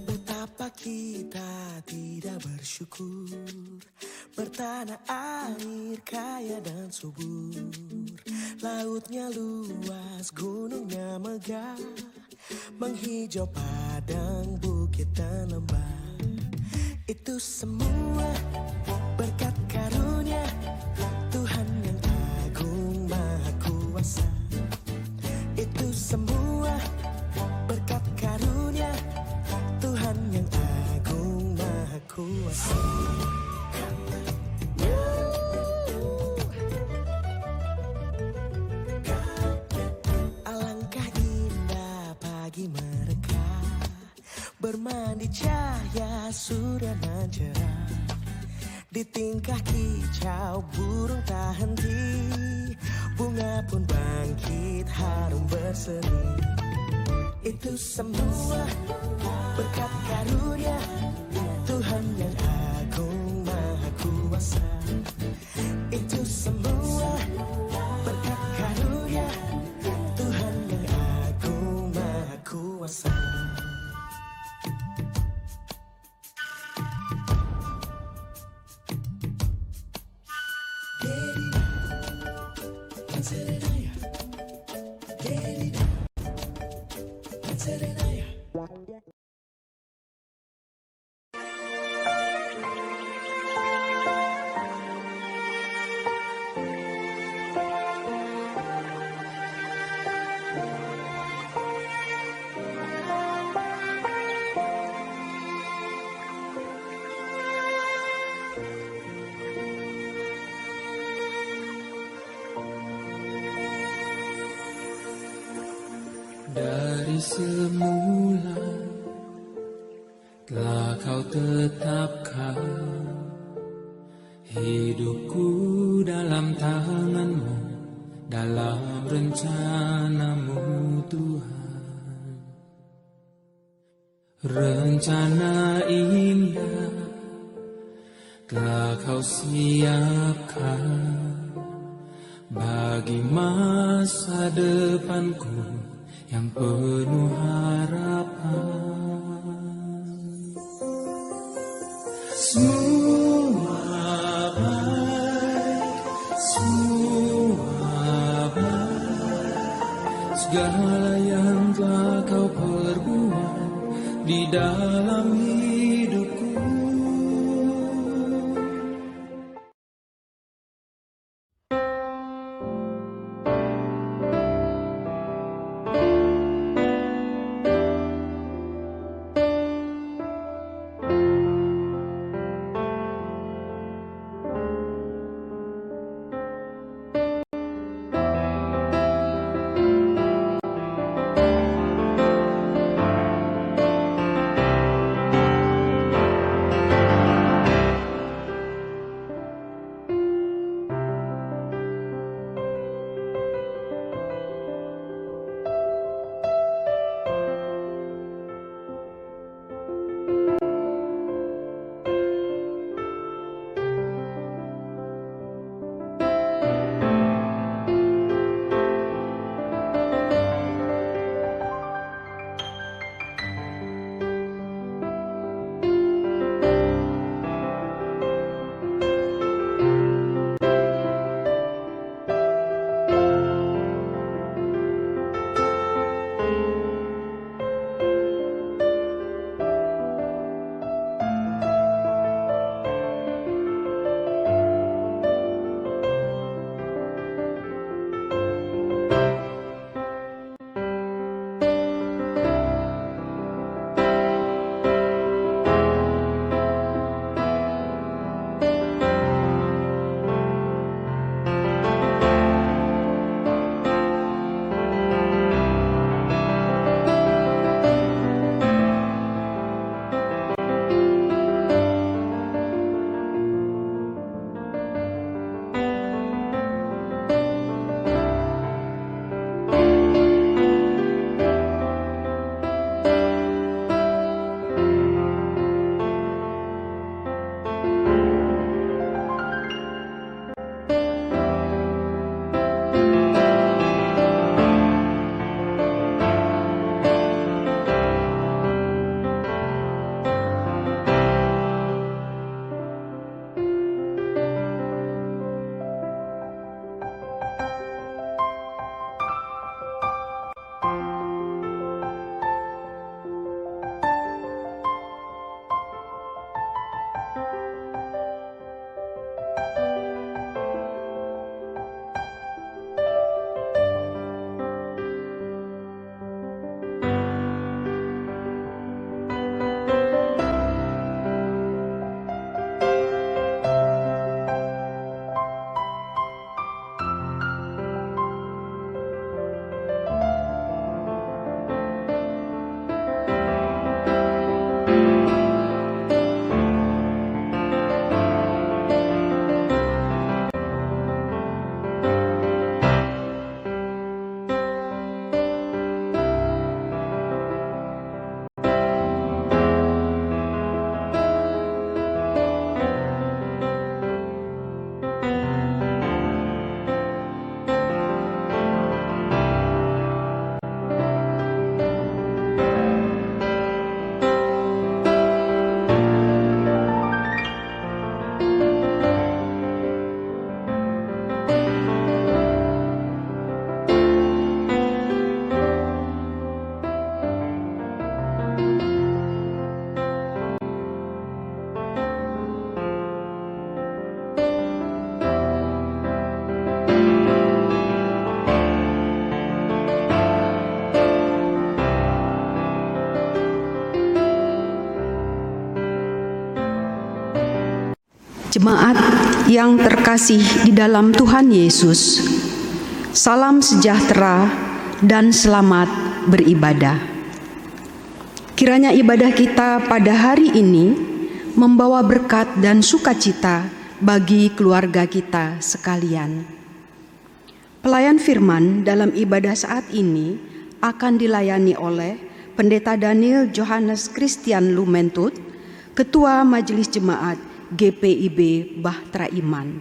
Betapa kita tidak bersyukur, bertanah air kaya dan subur, lautnya luas, gunungnya megah, menghijau padang, bukit dan lembah. Itu semua berkat karunia Tuhan yang agung maha kuasa. Itu semua berkat karunia Tuhan yang agung maha kuasa. Alangkah indah pagi mereka, bermandi cahaya surya nan cerah. Di tingkah kicau burung tak henti, bunga pun bangkit harum berseri. Itu semua berkat karunia Tuhan yang agung maha kuasa. Itu semua berkat karunia Tuhan yang agung maha kuasa. Dari semula telah kau tetapkan hidupku dalam tanganmu, dalam rencanamu Tuhan. Rencana indah telah kau siapkan bagi masa depanku yang penuh harapan. Semua baik, segala yang telah kau perbuat di dalam hidupku. Jemaat yang terkasih di dalam Tuhan Yesus, salam sejahtera dan selamat beribadah. Kiranya ibadah kita pada hari ini membawa berkat dan sukacita bagi keluarga kita sekalian. Pelayan firman dalam ibadah saat ini akan dilayani oleh Pendeta Daniel Johannes Christian Lumentut, Ketua Majelis Jemaat GPIB Bahtera Iman.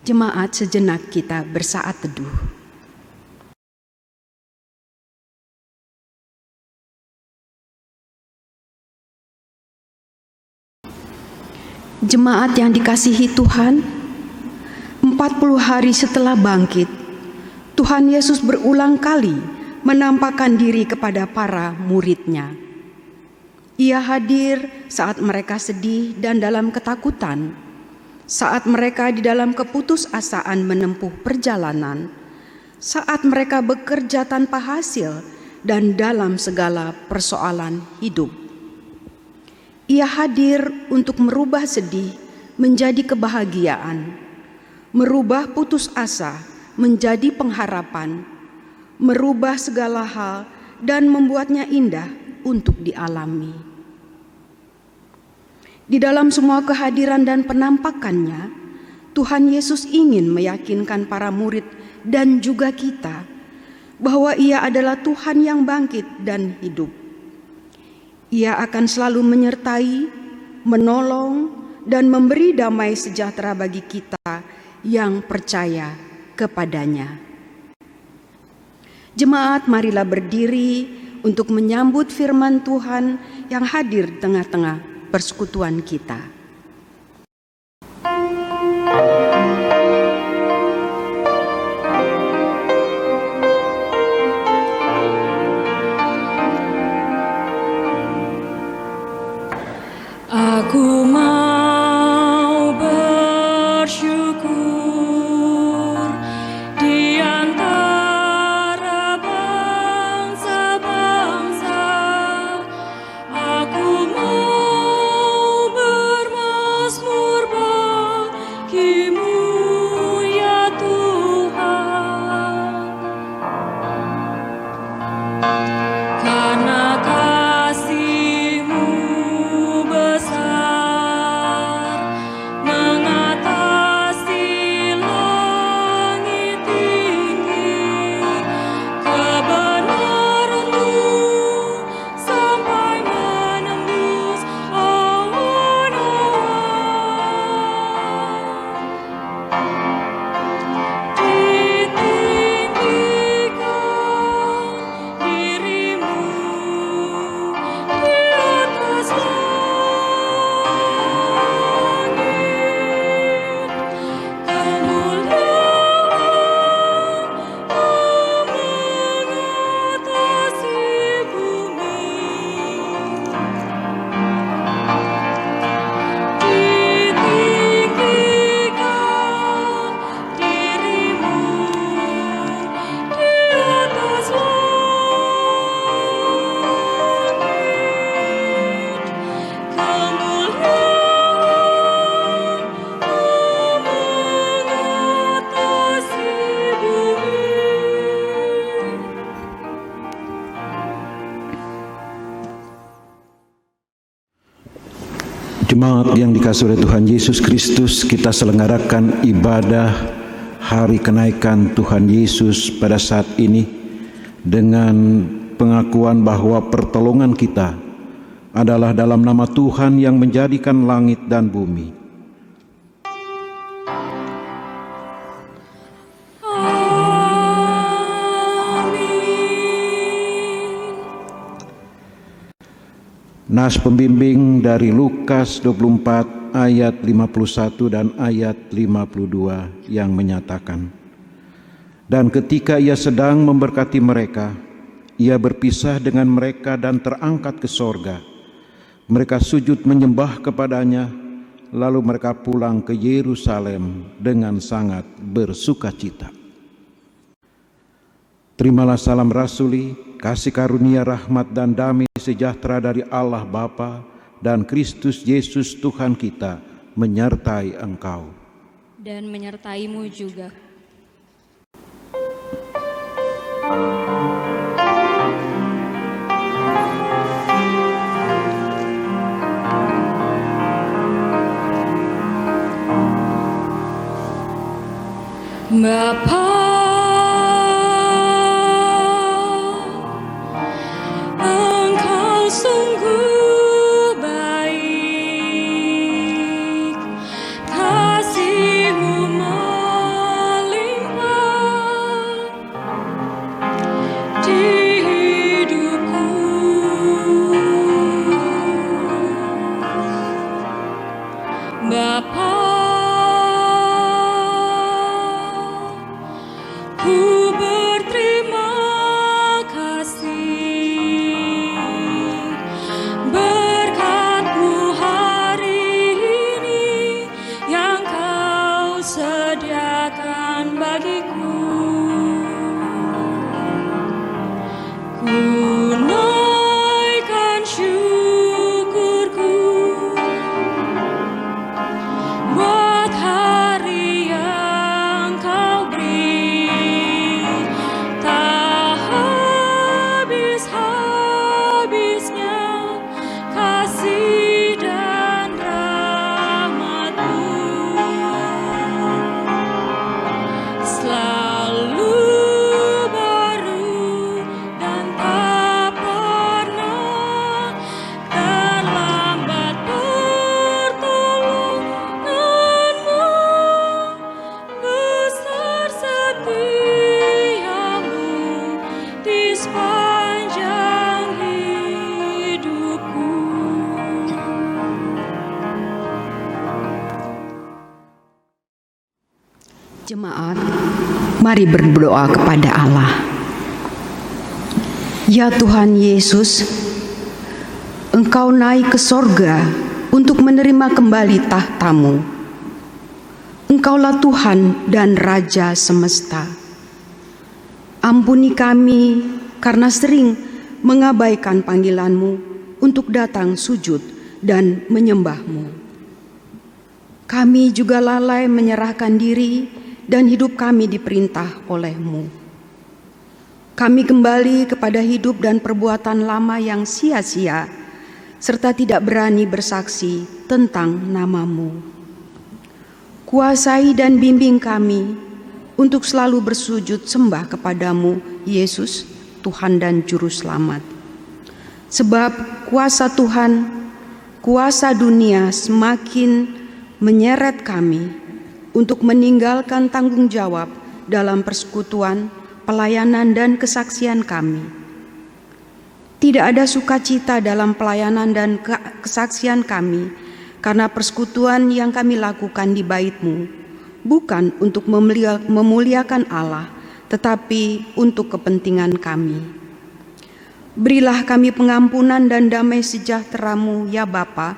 Jemaat, sejenak kita bersaat teduh. Jemaat yang dikasihi Tuhan, 40 hari setelah bangkit, Tuhan Yesus berulang kali menampakkan diri kepada para murid-Nya. Ia hadir saat mereka sedih dan dalam ketakutan, saat mereka di dalam keputusasaan menempuh perjalanan, saat mereka bekerja tanpa hasil dan dalam segala persoalan hidup. Ia hadir untuk merubah sedih menjadi kebahagiaan, merubah putus asa menjadi pengharapan, merubah segala hal dan membuatnya indah untuk dialami. Di dalam semua kehadiran dan penampakannya, Tuhan Yesus ingin meyakinkan para murid dan juga kita bahwa Ia adalah Tuhan yang bangkit dan hidup. Ia akan selalu menyertai, menolong, dan memberi damai sejahtera bagi kita yang percaya kepadanya. Jemaat, marilah berdiri untuk menyambut firman Tuhan yang hadir di tengah-tengah persekutuan kita. Aku mau bersyukur di antara bangsa-bangsa. Aku mau bermazmur bagimu ya Tuhan. Karena kasih-Mu besar mengatasi langit tinggi, kebenaran-Mu sampai menembus awan-awan. Ditinggikan diri-Mu di atas langit, kemuliaan-Mu mengatasi bumi. Ditinggikan diri-Mu di atas langit, kemuliaan-Mu mengatasi bumi. Jemaat yang dikasihi oleh Tuhan Yesus Kristus, kita selenggarakan ibadah hari kenaikan Tuhan Yesus pada saat ini dengan pengakuan bahwa pertolongan kita adalah dalam nama Tuhan yang menjadikan langit dan bumi. Nas pembimbing dari Lukas 24 ayat 51 dan ayat 52 yang menyatakan, "Dan ketika ia sedang memberkati mereka, ia berpisah dengan mereka dan terangkat ke sorga. Mereka sujud menyembah kepadanya, lalu mereka pulang ke Yerusalem dengan sangat bersukacita. Terimalah salam rasuli, kasih karunia, rahmat dan damai sejahtera dari Allah Bapa dan Kristus Yesus Tuhan kita menyertai engkau. Dan menyertaimu juga. Bapa, Engkau sungguh baik, kasih-Mu melimpah di hidupku. Bapa, ku berterima kasih berkat-Mu hari ini yang Kau sediakan bagiku. Ku naikkan syukurku buat hari yang Kau beri, tak habis-habisnya kasih dan rahmat-Mu. Selalu baru dan tak pernah terlambat pertolongan-Mu, besar setia-Mu di sepanjang hidupku. Jemaat, mari berdoa kepada Allah. Ya Tuhan Yesus, Engkau naik ke sorga untuk menerima kembali tahta-Mu. Engkaulah Tuhan dan Raja semesta. Ampuni kami karena sering mengabaikan panggilan-Mu untuk datang sujud dan menyembah-Mu. Kami juga lalai menyerahkan diri dan hidup kami diperintah oleh-Mu. Kami kembali kepada hidup dan perbuatan lama yang sia-sia, serta tidak berani bersaksi tentang nama-Mu. Kuasai dan bimbing kami untuk selalu bersujud sembah kepada-Mu, Yesus, Tuhan dan Juru Selamat. Sebab kuasa Tuhan, kuasa dunia semakin menyeret kami untuk meninggalkan tanggung jawab dalam persekutuan, pelayanan, dan kesaksian kami. Tidak ada sukacita dalam pelayanan dan kesaksian kami, karena persekutuan yang kami lakukan di bait-Mu bukan untuk memuliakan Allah, tetapi untuk kepentingan kami. Berilah kami pengampunan dan damai sejahtera-Mu, ya Bapa,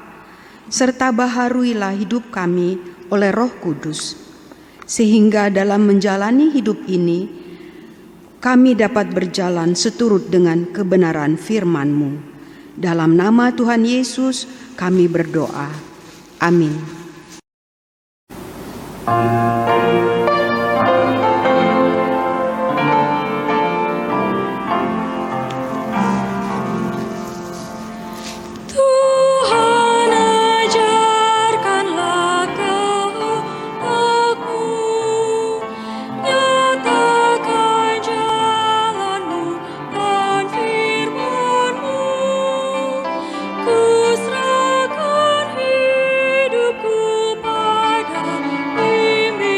serta baharuilah hidup kami oleh Roh Kudus, sehingga dalam menjalani hidup ini kami dapat berjalan seturut dengan kebenaran firman-Mu. Dalam nama Tuhan Yesus kami berdoa. Amin. Tuhan, ajarkanlah aku, nyatakan jalan-Mu dan firman-Mu. Ku serahkan hidupku pada bimbingan-Mu.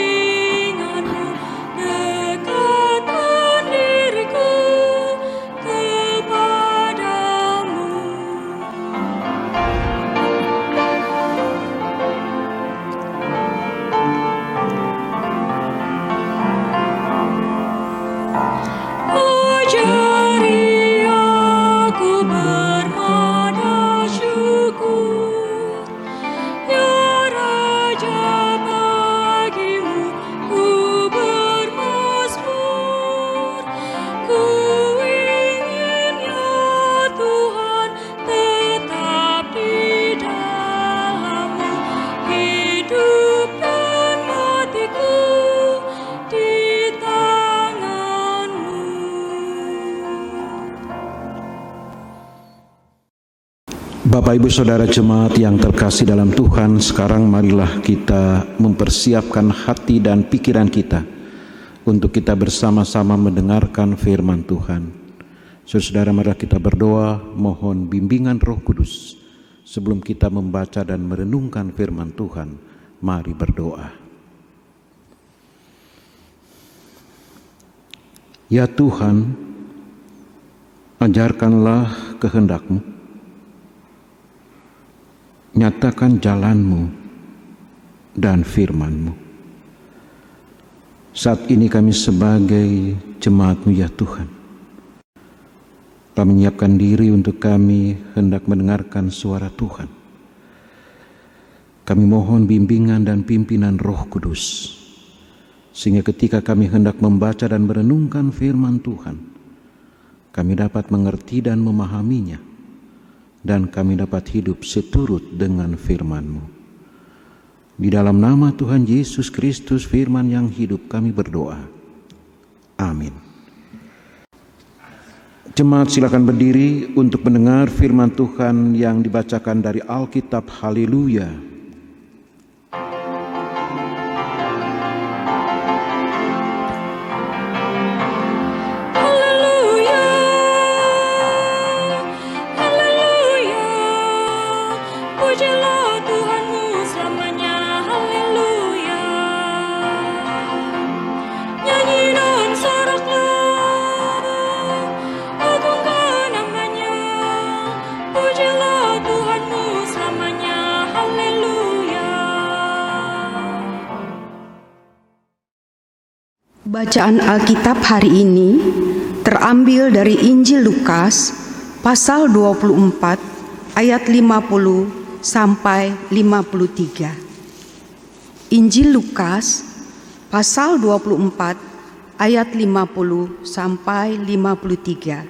Bapak, Ibu, Saudara jemaat yang terkasih dalam Tuhan, sekarang marilah kita mempersiapkan hati dan pikiran kita untuk kita bersama-sama mendengarkan firman Tuhan. Saudara, marilah kita berdoa mohon bimbingan Roh Kudus. Sebelum kita membaca dan merenungkan firman Tuhan, mari berdoa. Ya Tuhan, ajarkanlah kehendak-Mu, nyatakan jalan-Mu dan firman-Mu. Saat ini kami sebagai jemaat-Mu ya Tuhan, kami menyiapkan diri untuk kami hendak mendengarkan suara Tuhan. Kami mohon bimbingan dan pimpinan Roh Kudus, sehingga ketika kami hendak membaca dan merenungkan firman Tuhan, kami dapat mengerti dan memahaminya, dan kami dapat hidup seturut dengan firman-Mu. Di dalam nama Tuhan Yesus Kristus, firman yang hidup, kami berdoa. Amin. Jemaat silakan berdiri untuk mendengar firman Tuhan yang dibacakan dari Alkitab. Haleluya. Bacaan Alkitab hari ini terambil dari Injil Lukas pasal 24 ayat 50 sampai 53. Injil Lukas pasal 24 ayat 50 sampai 53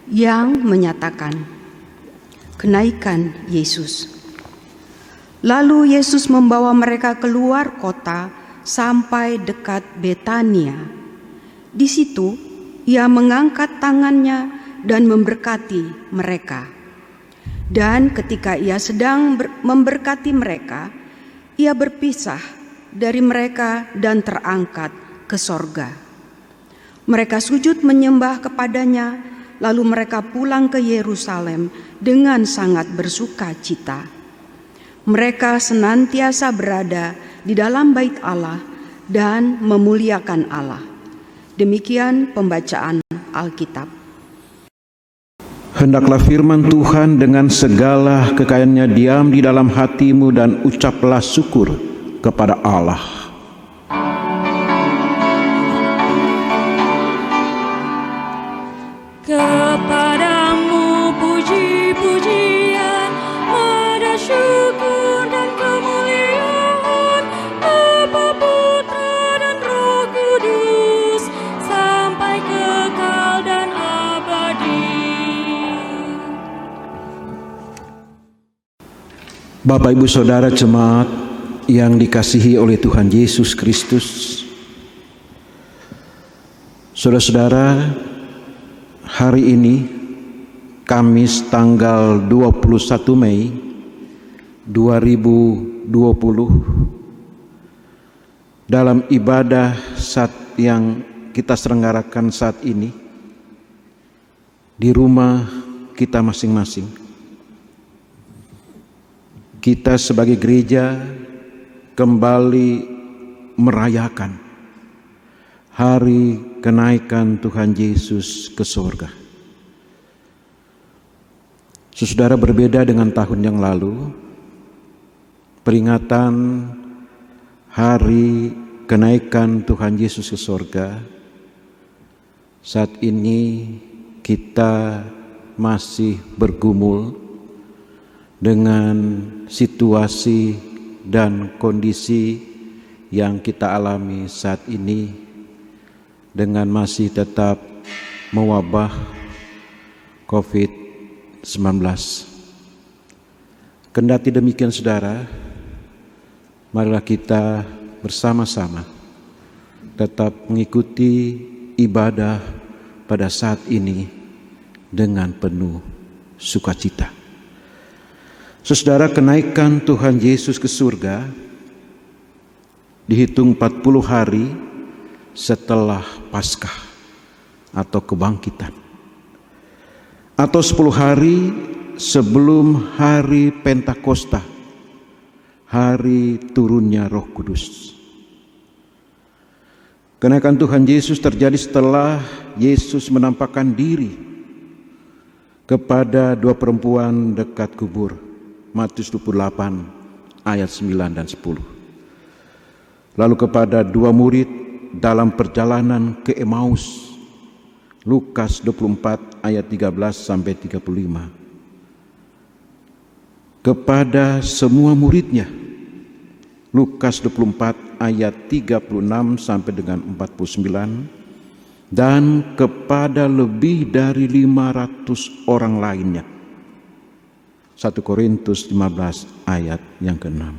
yang menyatakan kenaikan Yesus. Lalu Yesus membawa mereka keluar kota sampai dekat Betania. Di situ ia mengangkat tangannya dan memberkati mereka. Dan ketika ia sedang memberkati mereka, ia berpisah dari mereka dan terangkat ke sorga. Mereka sujud menyembah kepadanya, lalu mereka pulang ke Yerusalem dengan sangat bersuka cita. Mereka senantiasa berada di dalam bait Allah dan memuliakan Allah. Demikian pembacaan Alkitab. Hendaklah firman Tuhan dengan segala kekayaannya diam di dalam hatimu dan ucaplah syukur kepada Allah. Kepadamu puji-pujian, ada syukur dan kemuliaan, Bapa, Putra dan Roh Kudus, sampai kekal dan abadi. Bapak, Ibu, Saudara jemaat yang dikasihi oleh Tuhan Yesus Kristus, saudara-saudara, hari ini Kamis tanggal 21 Mei 2020, dalam ibadah saat yang kita selenggarakan saat ini di rumah kita masing-masing, kita sebagai gereja kembali merayakan hari kenaikan Tuhan Yesus ke surga. Saudara, berbeda dengan tahun yang lalu, peringatan hari kenaikan Tuhan Yesus ke surga, saat ini kita masih bergumul dengan situasi dan kondisi yang kita alami saat ini, dengan masih tetap mewabah COVID-19. Kendati demikian saudara, marilah kita bersama-sama tetap mengikuti ibadah pada saat ini dengan penuh sukacita. Saudara, kenaikan Tuhan Yesus ke surga dihitung 40 hari setelah Paskah atau kebangkitan, atau 10 hari sebelum hari Pentakosta, hari turunnya Roh Kudus. Kenaikan Tuhan Yesus terjadi setelah Yesus menampakkan diri kepada 2 perempuan dekat kubur, Matius 28 ayat 9 dan 10. Lalu kepada 2 murid dalam perjalanan ke Emmaus, Lukas 24 ayat 13 sampai 35. Kepada semua muridnya, Lukas 24 ayat 36 sampai dengan 49, dan kepada lebih dari 500 orang lainnya. 1 Korintus 15 ayat yang ke-6.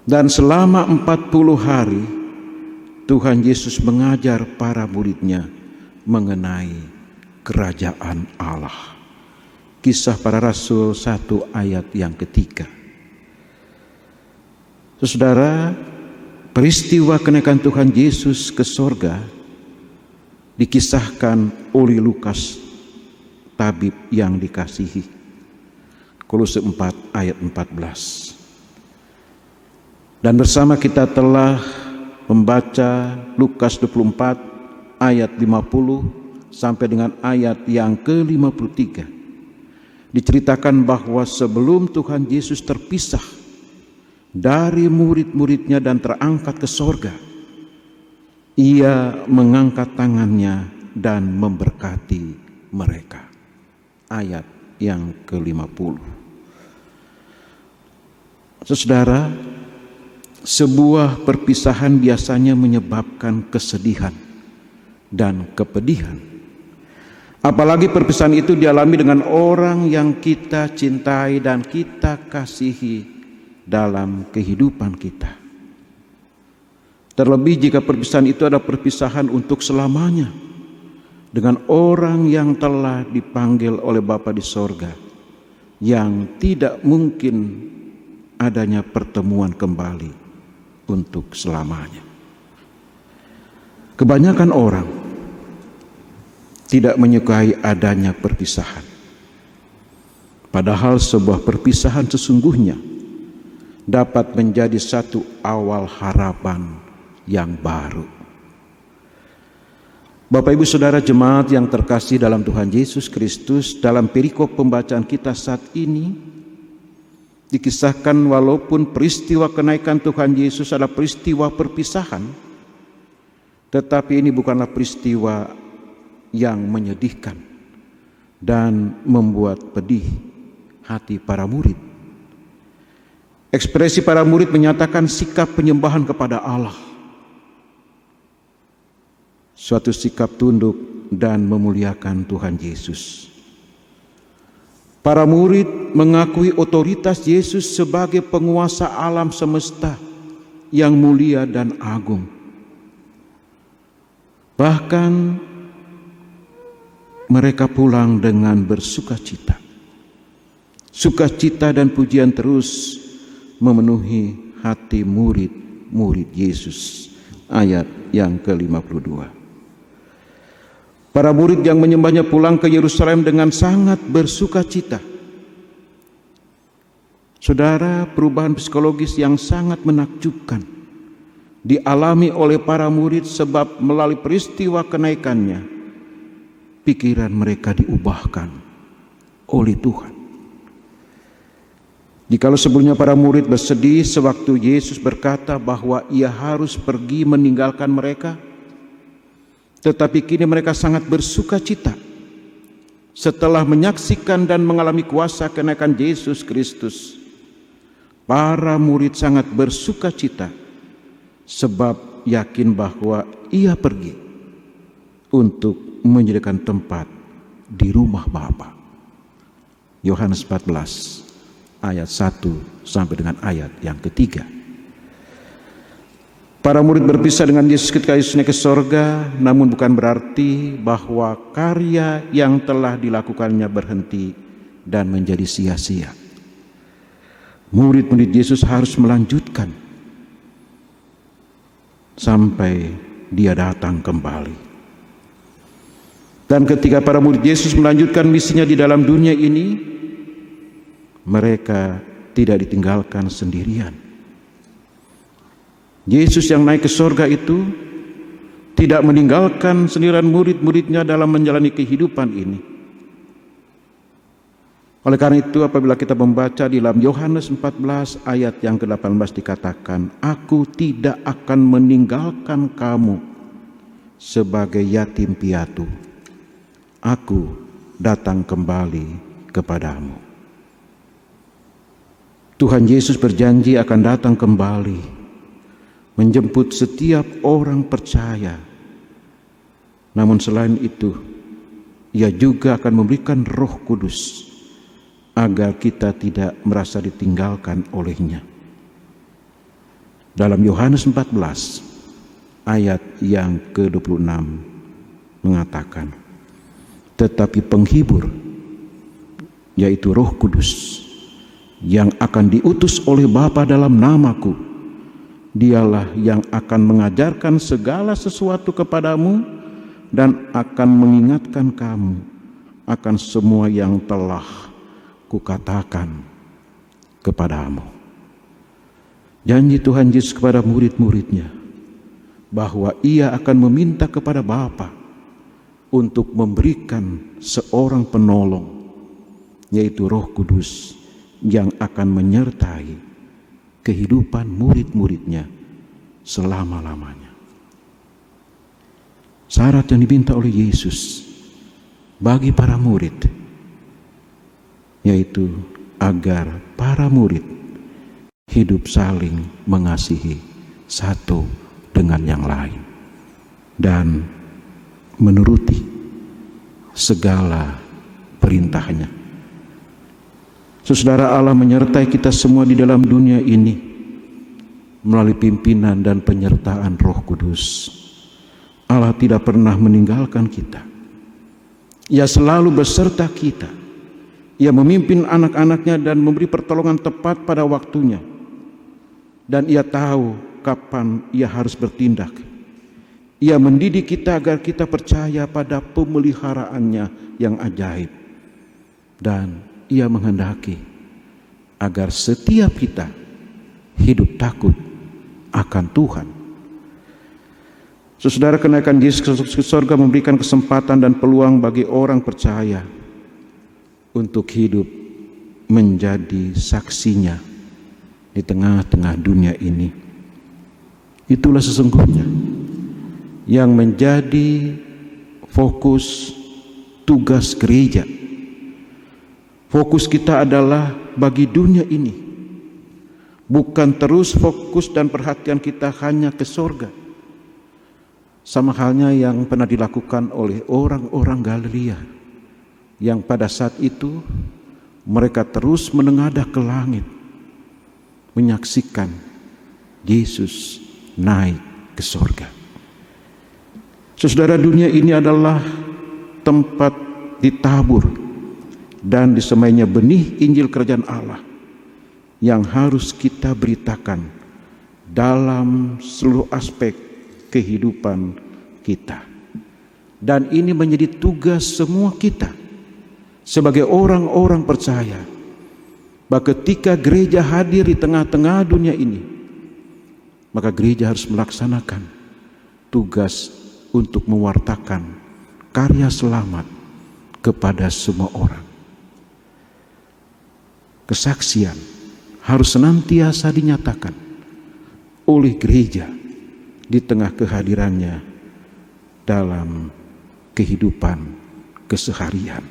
Dan selama 40 hari Tuhan Yesus mengajar para muridnya mengenai kerajaan Allah. Kisah Para Rasul 1 ayat yang ke-3. Saudara, peristiwa kenaikan Tuhan Yesus ke sorga dikisahkan oleh Lukas, tabib yang dikasihi. Kolose 4 ayat 14. Dan bersama kita telah membaca Lukas 24 ayat 50 sampai dengan ayat yang ke-53. Diceritakan bahwa sebelum Tuhan Yesus terpisah dari murid-muridnya dan terangkat ke sorga, Ia mengangkat tangannya dan memberkati mereka. Ayat yang ke-50. Saudara, sebuah perpisahan biasanya menyebabkan kesedihan dan kepedihan. Apalagi perpisahan itu dialami dengan orang yang kita cintai dan kita kasihi dalam kehidupan kita. Terlebih jika perpisahan itu adalah perpisahan untuk selamanya dengan orang yang telah dipanggil oleh Bapa di sorga, yang tidak mungkin adanya pertemuan kembali untuk selamanya. Kebanyakan orang tidak menyukai adanya perpisahan. Padahal sebuah perpisahan sesungguhnya dapat menjadi satu awal harapan yang baru. Bapak Ibu Saudara jemaat yang terkasih dalam Tuhan Yesus Kristus, dalam perikop pembacaan kita saat ini dikisahkan walaupun peristiwa kenaikan Tuhan Yesus adalah peristiwa perpisahan, tetapi ini bukanlah peristiwa yang menyedihkan dan membuat pedih hati para murid. Ekspresi para murid menyatakan sikap penyembahan kepada Allah, suatu sikap tunduk dan memuliakan Tuhan Yesus. Para murid mengakui otoritas Yesus sebagai penguasa alam semesta yang mulia dan agung. Bahkan mereka pulang dengan bersukacita. Sukacita dan pujian terus memenuhi hati murid-murid Yesus. Ayat yang ke-52. Para murid yang menyembahnya pulang ke Yerusalem dengan sangat bersukacita. Saudara, perubahan psikologis yang sangat menakjubkan dialami oleh para murid sebab melalui peristiwa kenaikannya, pikiran mereka diubahkan oleh Tuhan. Jikalau sebelumnya para murid bersedih sewaktu Yesus berkata bahwa Ia harus pergi meninggalkan mereka, tetapi kini mereka sangat bersukacita setelah menyaksikan dan mengalami kuasa kenaikan Yesus Kristus. Para murid sangat bersukacita sebab yakin bahwa Ia pergi untuk menyediakan tempat di rumah Bapa. Yohanes 14 ayat 1 sampai dengan ayat yang ketiga. Para murid berpisah dengan Yesus ketika Yesus naik ke sorga, namun bukan berarti bahwa karya yang telah dilakukannya berhenti dan menjadi sia-sia. murid-murid Yesus harus melanjutkan sampai dia datang kembali. Dan ketika para murid Yesus melanjutkan misinya di dalam dunia ini, mereka tidak ditinggalkan sendirian. Yesus yang naik ke sorga itu tidak meninggalkan sendirian murid-muridnya dalam menjalani kehidupan ini. Oleh karena itu, apabila kita membaca di dalam Yohanes 14 ayat yang ke-18 dikatakan, "Aku tidak akan meninggalkan kamu sebagai yatim piatu. Aku datang kembali kepadamu." Tuhan Yesus berjanji akan datang kembali menjemput setiap orang percaya. Namun selain itu, Ia juga akan memberikan Roh Kudus agar kita tidak merasa ditinggalkan olehnya. Dalam Yohanes 14 ayat yang ke-26 mengatakan, "Tetapi penghibur, yaitu Roh Kudus, yang akan diutus oleh Bapa dalam namaku, Dialah yang akan mengajarkan segala sesuatu kepadamu dan akan mengingatkan kamu akan semua yang telah kukatakan kepadamu." Janji Tuhan Yesus kepada murid-muridnya bahwa Ia akan meminta kepada Bapa untuk memberikan seorang penolong, yaitu Roh Kudus, yang akan menyertai kehidupan murid-muridnya selama-lamanya. Syarat yang diminta oleh Yesus bagi para murid, yaitu agar para murid hidup saling mengasihi satu dengan yang lain dan menuruti segala perintahnya. Saudara, Allah menyertai kita semua di dalam dunia ini melalui pimpinan dan penyertaan Roh Kudus. Allah tidak pernah meninggalkan kita. Ia selalu beserta kita. Ia memimpin anak-anaknya dan memberi pertolongan tepat pada waktunya. Dan Ia tahu kapan Ia harus bertindak. Ia mendidik kita agar kita percaya pada pemeliharaannya yang ajaib. Dan Ia menghendaki agar setiap kita hidup takut akan Tuhan. Saudara, kenaikan Yesus ke surga memberikan kesempatan dan peluang bagi orang percaya untuk hidup menjadi saksinya di tengah-tengah dunia ini. Itulah sesungguhnya yang menjadi fokus tugas gereja. Fokus kita adalah bagi dunia ini, bukan terus fokus dan perhatian kita hanya ke sorga. Sama halnya yang pernah dilakukan oleh orang-orang Galilea, yang pada saat itu mereka terus menengadah ke langit, menyaksikan Yesus naik ke sorga. Saudara, dunia ini adalah tempat ditabur dan disemainya benih Injil Kerajaan Allah yang harus kita beritakan dalam seluruh aspek kehidupan kita. Dan ini menjadi tugas semua kita sebagai orang-orang percaya, bahwa ketika gereja hadir di tengah-tengah dunia ini, maka gereja harus melaksanakan tugas untuk mewartakan karya selamat kepada semua orang. Kesaksian harus senantiasa dinyatakan oleh gereja di tengah kehadirannya dalam kehidupan keseharian.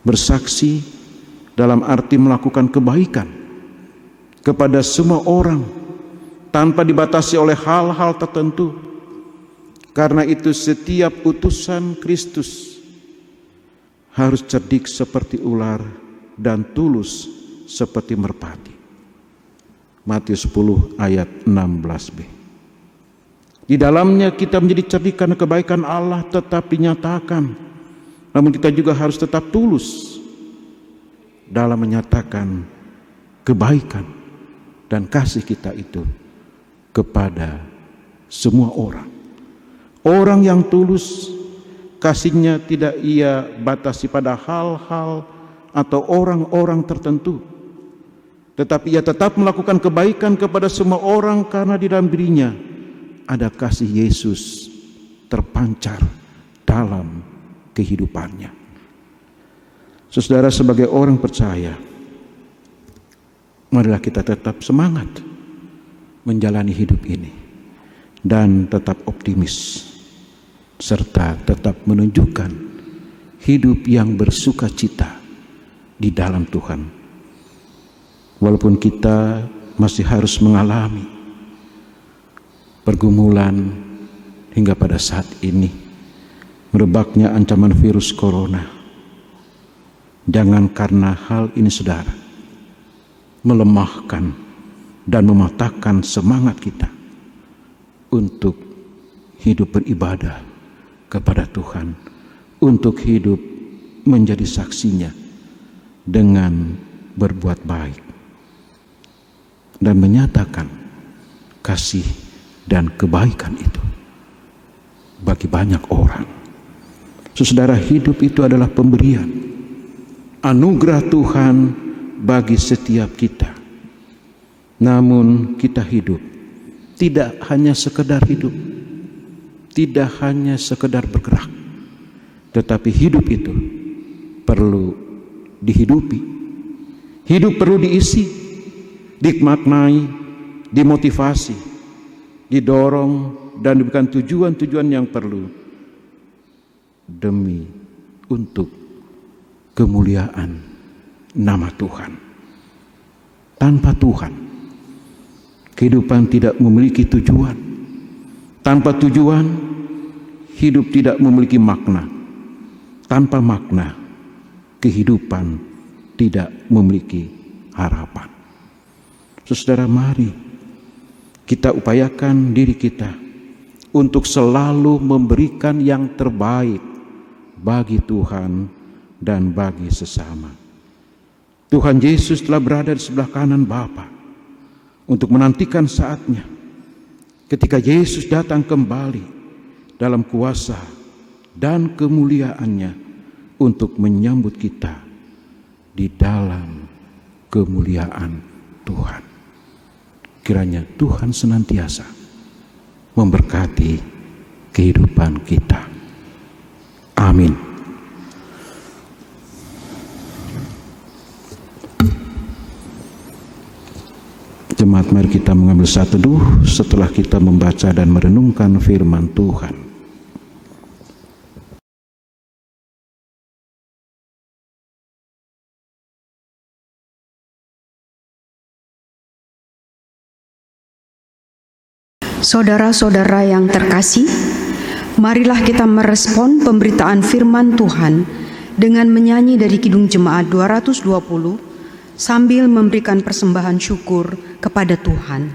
Bersaksi dalam arti melakukan kebaikan kepada semua orang tanpa dibatasi oleh hal-hal tertentu. Karena itu setiap utusan Kristus harus cerdik seperti ular dan tulus seperti merpati. Matius 10 ayat 16b. Di dalamnya kita menjadi cerdik karena kebaikan Allah tetap dinyatakan, namun kita juga harus tetap tulus dalam menyatakan kebaikan dan kasih kita itu kepada semua orang. Orang yang tulus, kasihnya tidak ia batasi pada hal-hal atau orang-orang tertentu, tetapi ia tetap melakukan kebaikan kepada semua orang karena di dalam dirinya ada kasih Yesus terpancar dalam kehidupannya. Saudara, sebagai orang percaya, marilah kita tetap semangat menjalani hidup ini dan tetap optimis serta tetap menunjukkan hidup yang bersuka cita di dalam Tuhan. Walaupun kita masih harus mengalami pergumulan hingga pada saat ini merebaknya ancaman virus corona, jangan karena hal ini saudara melemahkan dan mematahkan semangat kita untuk hidup beribadah kepada Tuhan, untuk hidup menjadi saksinya dengan berbuat baik dan menyatakan kasih dan kebaikan itu bagi banyak orang. Saudara, hidup itu adalah pemberian anugerah Tuhan bagi setiap kita. Namun kita hidup tidak hanya sekedar hidup, tidak hanya sekedar bergerak, tetapi hidup itu perlu dihidupi. Hidup perlu diisi, dimaknai, dimotivasi, didorong, dan diberikan tujuan-tujuan yang perlu demi untuk kemuliaan nama Tuhan. Tanpa Tuhan, kehidupan tidak memiliki tujuan. Tanpa tujuan, hidup tidak memiliki makna. Tanpa makna, kehidupan tidak memiliki harapan. Saudara, mari kita upayakan diri kita untuk selalu memberikan yang terbaik bagi Tuhan dan bagi sesama. Tuhan Yesus telah berada di sebelah kanan Bapa untuk menantikan saatnya ketika Yesus datang kembali dalam kuasa dan kemuliaannya untuk menyambut kita di dalam kemuliaan Tuhan. Kiranya Tuhan senantiasa memberkati kehidupan kita. Amin. Jemaat, mari kita mengambil saat teduh setelah kita membaca dan merenungkan firman Tuhan. Saudara-saudara yang terkasih, marilah kita merespon pemberitaan firman Tuhan dengan menyanyi dari Kidung Jemaat 220 sambil memberikan persembahan syukur kepada Tuhan.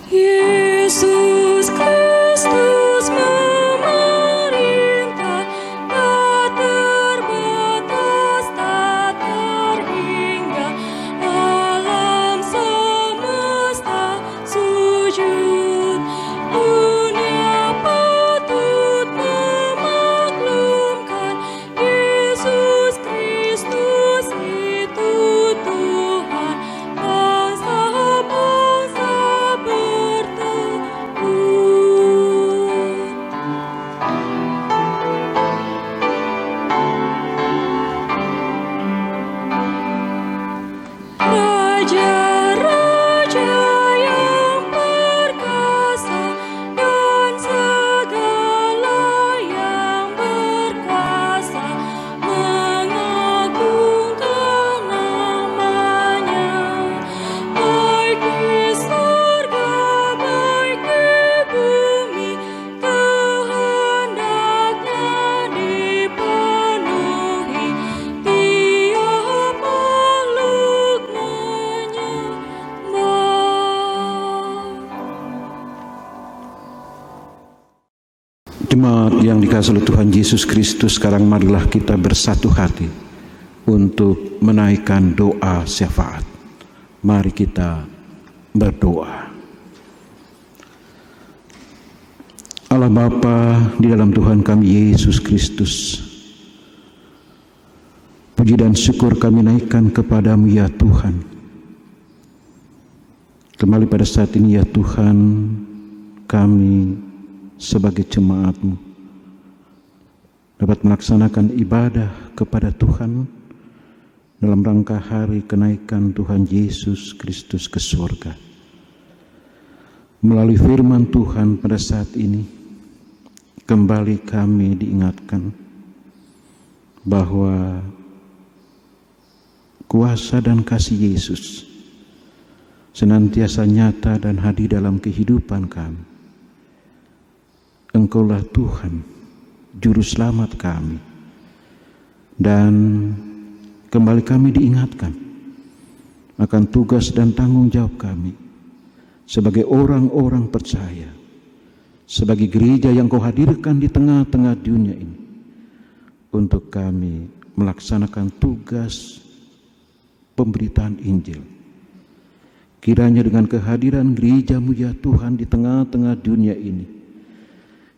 Yesus Kristus memerintah, tak terbatas, tak terhingga, alam semesta sujud, dunia patut memaklumkan Jemaat yang dikasihi oleh Tuhan Yesus Kristus, sekarang marilah kita bersatu hati untuk menaikkan doa syafaat. Mari kita berdoa. Allah Bapa di dalam Tuhan kami Yesus Kristus, puji dan syukur kami naikkan kepadamu ya Tuhan. Kembali pada saat ini ya Tuhan, kami sebagai jemaat-Mu dapat melaksanakan ibadah kepada Tuhan dalam rangka hari kenaikan Tuhan Yesus Kristus ke surga. Melalui firman Tuhan pada saat ini, kembali kami diingatkan bahwa kuasa dan kasih Yesus senantiasa nyata dan hadir dalam kehidupan kami. Engkaulah Tuhan, Juru Selamat kami. Dan kembali kami diingatkan akan tugas dan tanggung jawab kami sebagai orang-orang percaya, sebagai gereja yang Kau hadirkan di tengah-tengah dunia ini, untuk kami melaksanakan tugas pemberitaan Injil. Kiranya dengan kehadiran gereja-Mu ya Tuhan di tengah-tengah dunia ini,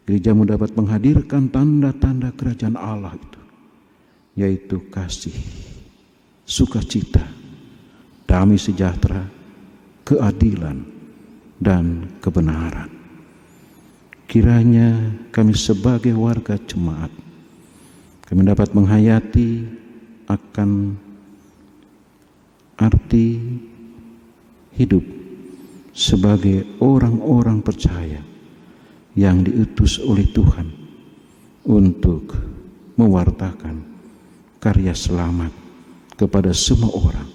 gereja-Mu dapat menghadirkan tanda-tanda kerajaan Allah itu, yaitu kasih, sukacita, damai sejahtera, keadilan, dan kebenaran. Kiranya kami sebagai warga jemaat, kami dapat menghayati akan arti hidup sebagai orang-orang percaya yang diutus oleh Tuhan untuk mewartakan karya selamat kepada semua orang,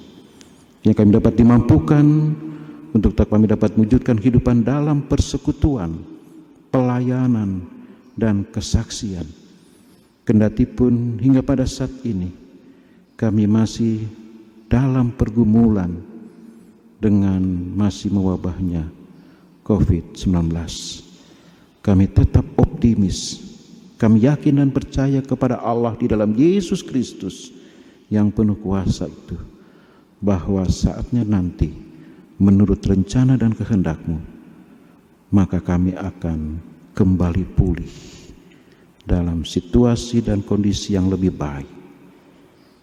yang kami dapat dimampukan untuk kami dapat mewujudkan kehidupan dalam persekutuan, pelayanan, dan kesaksian. Kendati pun hingga pada saat ini kami masih dalam pergumulan dengan masih mewabahnya COVID-19, kami tetap optimis. Kami yakin dan percaya kepada Allah di dalam Yesus Kristus yang penuh kuasa itu, bahwa saatnya nanti menurut rencana dan kehendak-Mu, maka kami akan kembali pulih dalam situasi dan kondisi yang lebih baik.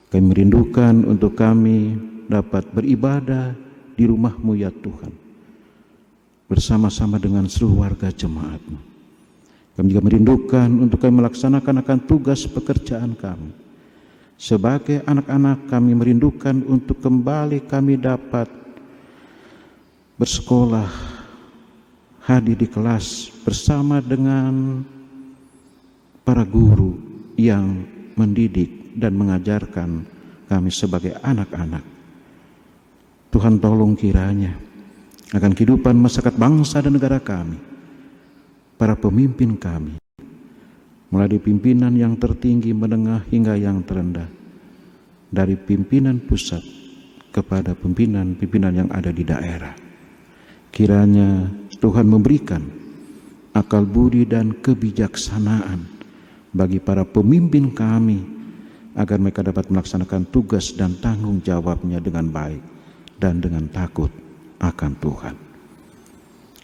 Kami merindukan untuk kami dapat beribadah di rumah-Mu ya Tuhan, bersama-sama dengan seluruh warga jemaat-Mu. Kami juga merindukan untuk kami melaksanakan akan tugas pekerjaan kami. Sebagai anak-anak, kami merindukan untuk kembali kami dapat bersekolah, hadir di kelas bersama dengan para guru yang mendidik dan mengajarkan kami sebagai anak-anak. Tuhan tolong kiranya akan kehidupan masyarakat bangsa dan negara kami, para pemimpin kami, mulai dari pimpinan yang tertinggi, menengah, hingga yang terendah, dari pimpinan pusat kepada pimpinan-pimpinan yang ada di daerah. Kiranya Tuhan memberikan akal budi dan kebijaksanaan bagi para pemimpin kami, agar mereka dapat melaksanakan tugas dan tanggung jawabnya dengan baik dan dengan takut akan Tuhan.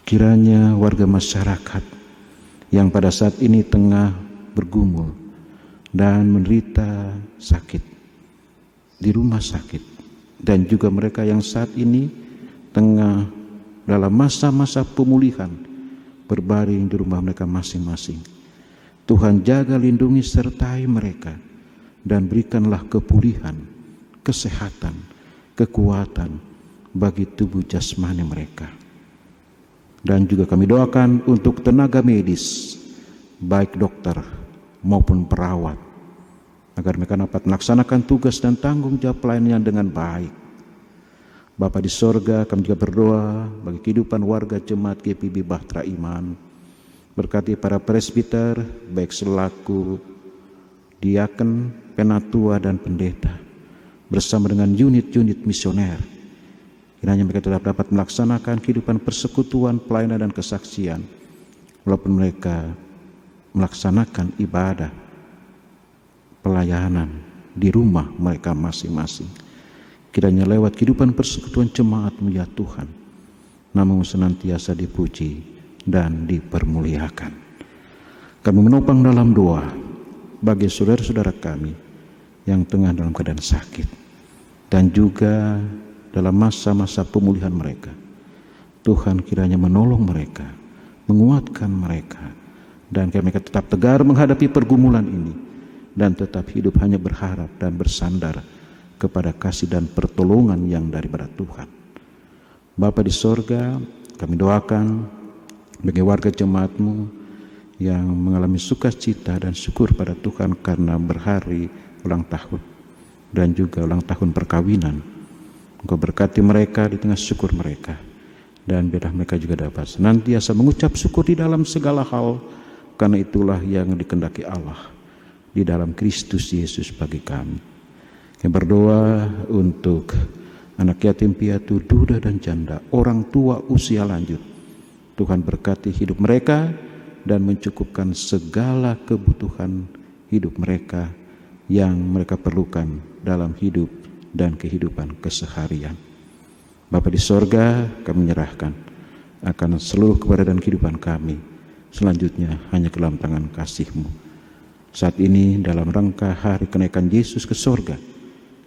Kiranya warga masyarakat yang pada saat ini tengah bergumul dan menderita sakit di rumah sakit, dan juga mereka yang saat ini tengah dalam masa-masa pemulihan berbaring di rumah mereka masing-masing, Tuhan jaga, lindungi, sertai mereka, dan berikanlah kepulihan, kesehatan, kekuatan bagi tubuh jasmani mereka. Dan juga kami doakan untuk tenaga medis, baik dokter maupun perawat, agar mereka dapat melaksanakan tugas dan tanggung jawab pelayanannya dengan baik. Bapa di sorga, kami juga berdoa bagi kehidupan warga jemaat GPB Bahtera Iman. Berkati para presbiter, baik selaku diaken, penatua, dan pendeta, bersama dengan unit-unit misioner. Kiranya mereka tetap dapat melaksanakan kehidupan persekutuan, pelayanan, dan kesaksian, walaupun mereka melaksanakan ibadah pelayanan di rumah mereka masing-masing. Kiranya lewat kehidupan persekutuan jemaat-Mu ya Tuhan, nama-Mu senantiasa dipuji dan dipermuliakan. Kami menopang dalam doa bagi saudara-saudara kami yang tengah dalam keadaan sakit dan juga dalam masa-masa pemulihan mereka. Tuhan kiranya menolong mereka, menguatkan mereka, dan mereka tetap tegar menghadapi pergumulan ini dan tetap hidup hanya berharap dan bersandar kepada kasih dan pertolongan yang daripada Tuhan. Bapa di sorga, kami doakan bagi warga jemaat-Mu yang mengalami sukacita dan syukur pada Tuhan karena berhari ulang tahun dan juga ulang tahun perkawinan. Engkau berkati mereka di tengah syukur mereka, dan biarlah mereka juga dapat senantiasa mengucap syukur di dalam segala hal, karena itulah yang dikehendaki Allah di dalam Kristus Yesus bagi kami. Kami berdoa untuk anak yatim piatu, duda dan janda, orang tua usia lanjut. Tuhan berkati hidup mereka dan mencukupkan segala kebutuhan hidup mereka yang mereka perlukan dalam hidup dan kehidupan keseharian. Bapa di sorga, kami menyerahkan akan seluruh keberadaan kehidupan kami selanjutnya hanya ke dalam tangan kasih-Mu. Saat ini dalam rangka hari kenaikan Yesus ke sorga,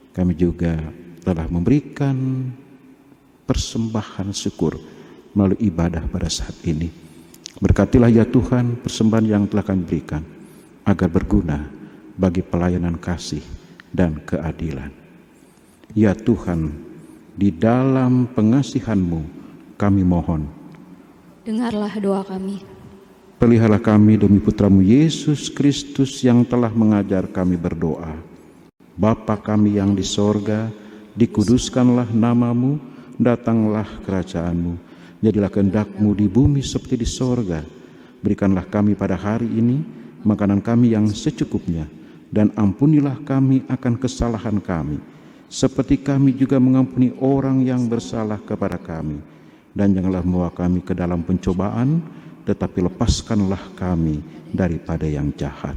kami juga telah memberikan persembahan syukur melalui ibadah pada saat ini. Berkatilah ya Tuhan persembahan yang telah kami berikan, agar berguna bagi pelayanan kasih dan keadilan. Ya Tuhan, di dalam pengasihan-Mu kami mohon, Dengarlah doa kami. peliharalah kami demi Putra-Mu Yesus Kristus yang telah mengajar kami berdoa. Bapa kami yang di sorga, dikuduskanlah nama-Mu, datanglah kerajaan-Mu, jadilah kehendak-Mu di bumi seperti di sorga. Berikanlah kami pada hari ini makanan kami yang secukupnya, dan ampunilah kami akan kesalahan kami, seperti kami juga mengampuni orang yang bersalah kepada kami. Dan janganlah membawa kami ke dalam pencobaan, tetapi lepaskanlah kami daripada yang jahat.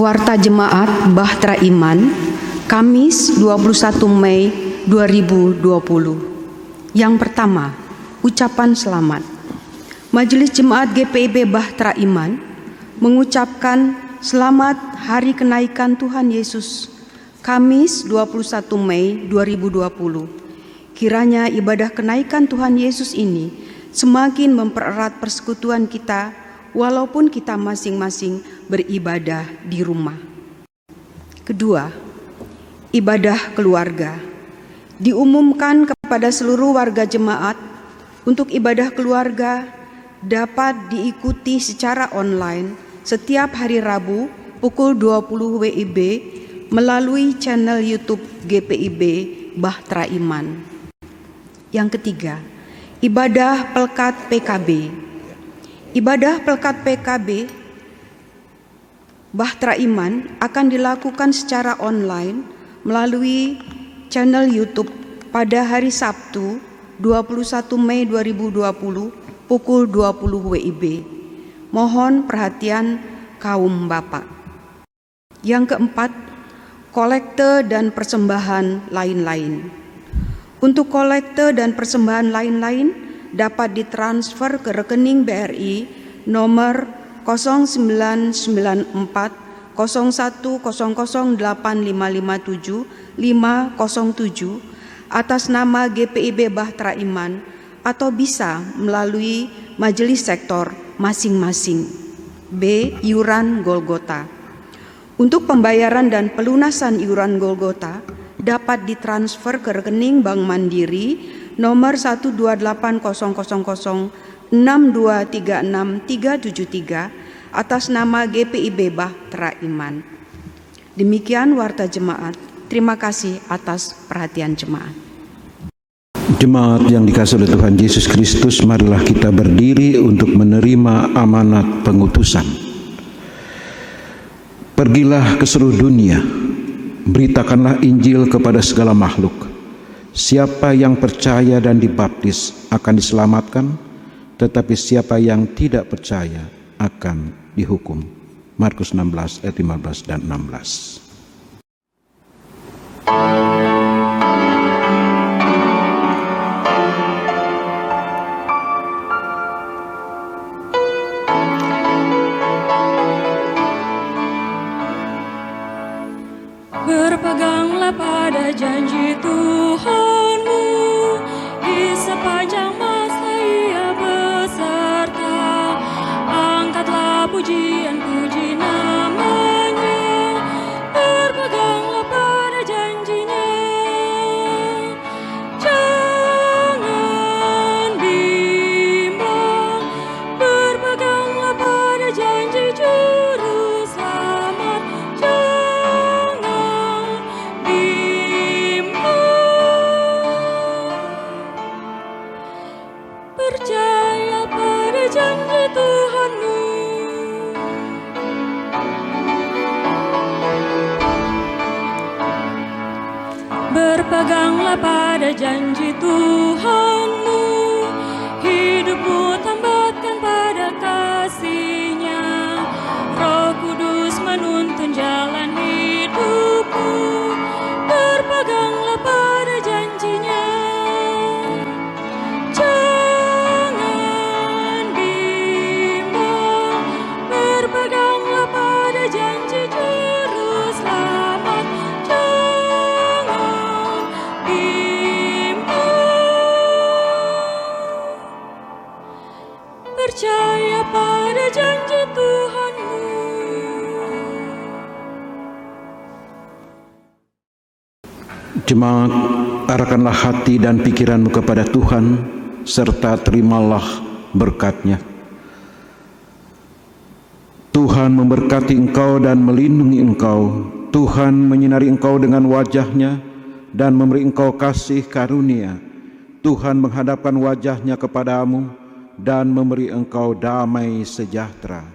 Warta Jemaat Bahtera Iman, Kamis 21 Mei 2020. Yang pertama, ucapan selamat. Majelis Jemaat GPIB Bahtera Iman mengucapkan selamat Hari Kenaikan Tuhan Yesus, Kamis 21 Mei 2020. Kiranya ibadah kenaikan Tuhan Yesus ini semakin mempererat persekutuan kita walaupun kita masing-masing beribadah di rumah. Kedua, ibadah keluarga. Diumumkan kepada seluruh warga jemaat untuk ibadah keluarga dapat diikuti secara online setiap hari Rabu pukul 20 WIB melalui channel YouTube GPIB Bahtera Iman. Yang ketiga, ibadah Pelkat PKB. Ibadah Pelkat PKB Bahtera Iman akan dilakukan secara online melalui channel YouTube pada hari Sabtu 21 Mei 2020 pukul 20 WIB. Mohon perhatian kaum bapak. Yang keempat, kolekte dan persembahan lain-lain. Untuk kolekte dan persembahan lain-lain dapat ditransfer ke rekening BRI nomor 0994 01008557 atas nama GPIB Bahtera Iman atau bisa melalui majelis sektor masing-masing. B. Iuran Golgota. Untuk pembayaran dan pelunasan iuran Golgota dapat ditransfer ke rekening Bank Mandiri nomor 1280062363773 atas nama GPIB Bahtera Iman. Demikian warta jemaat. Terima kasih atas perhatian jemaat. Jemaat yang dikasihi oleh Tuhan Yesus Kristus, marilah kita berdiri untuk menerima amanat pengutusan. Pergilah ke seluruh dunia, beritakanlah Injil kepada segala makhluk. Siapa yang percaya dan dibaptis akan diselamatkan, tetapi siapa yang tidak percaya akan dihukum. Markus 16 ayat 15 dan 16. Berpeganglah pada janji Tuhanmu, di sepanjang masa Ia beserta. Angkatlah pujian-puji nama-Nya, berpeganglah pada janji-Nya. Jangan bimbang, berpeganglah pada janji Juru Selamat. Percaya pada janji Tuhanmu. Berpeganglah pada janji Tuhanmu, hidupmu tambatkan pada kasih-Nya. Roh Kudus menuntun jalan hidupmu, berpeganglah pada janji-Nya. Percaya pada janji Tuhanmu. Jemaat, arahkanlah hati dan pikiranmu kepada Tuhan, serta terimalah berkat-Nya. Tuhan memberkati engkau dan melindungi engkau. Tuhan menyinari engkau dengan wajah-Nya dan memberi engkau kasih karunia. Tuhan menghadapkan wajah-Nya kepadamu dan memberi engkau damai sejahtera.